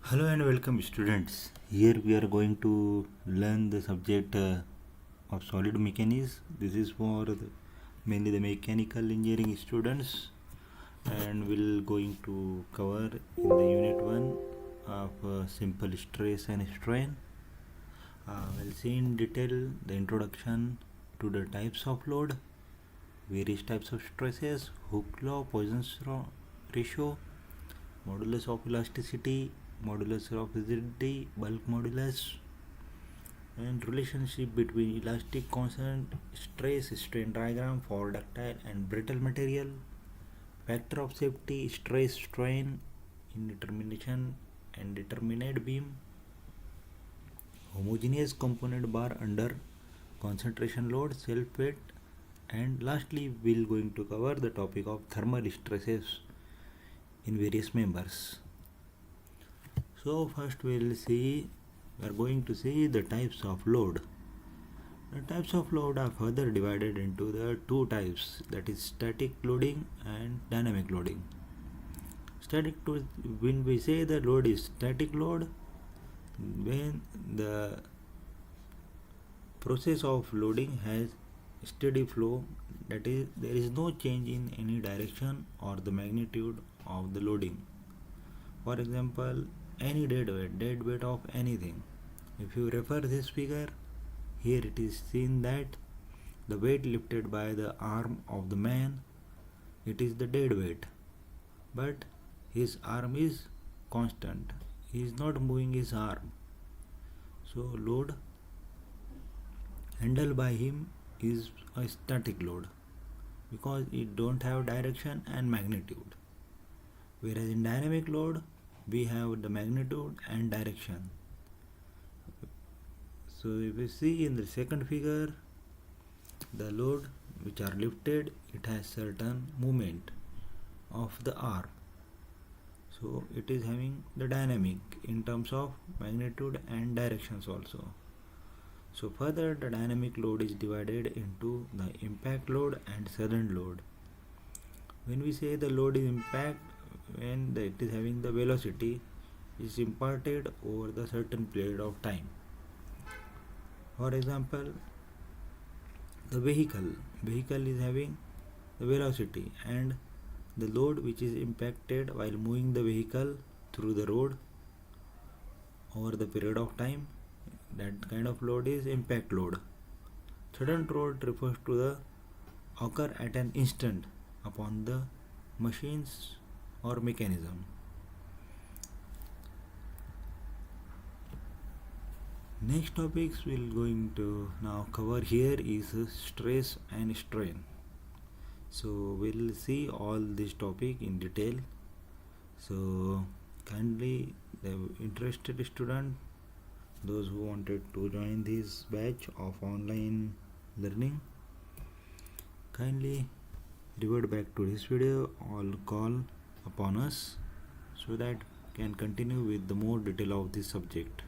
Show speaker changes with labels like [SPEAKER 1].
[SPEAKER 1] Hello and welcome students. Here we are going to learn the subject of solid mechanics. This is for mainly the mechanical engineering students, and we'll going to cover in the unit 1 of simple stress and strain. We'll see in detail the introduction to the types of load, various types of stresses, Hooke's law, Poisson's ratio, modulus of elasticity, modulus of rigidity, bulk modulus, and relationship between elastic constant, stress strain diagram for ductile and brittle material, factor of safety, stress strain, indetermination and determinate beam, homogeneous component bar under concentration load, self weight, and lastly we'll going to cover the topic of thermal stresses in various members. So first we are going to see the types of load. The types of load are further divided into the two types, that is static loading and dynamic loading. When we say the load is static load, when the process of loading has steady flow, that is there is no change in any direction or the magnitude of the loading. For example, any dead weight of anything. If you refer this figure, here it is seen that the weight lifted by the arm of the man, it is the dead weight, but his arm is constant. He is not moving his arm. So load handled by him is a static load because it don't have direction and magnitude. Whereas in dynamic load, we have the magnitude and direction. So if you see in the second figure, the load which are lifted, it has certain movement of the arm. So it is having the dynamic in terms of magnitude and directions also. So further, the dynamic load is divided into the impact load and sudden load. When we say the load is impact, when it is having the velocity is imparted over the certain period of time. For example, the vehicle is having the velocity, and the load which is impacted while moving the vehicle through the road over the period of time, that kind of load is impact load. Sudden load refers to the occur at an instant upon the machines or mechanism. Next topics we'll going to now cover here is stress and strain. So we'll see all this topic in detail. So kindly the interested student, those who wanted to join this batch of online learning, kindly revert back to this video or call upon us so that can continue with the more detail of this subject.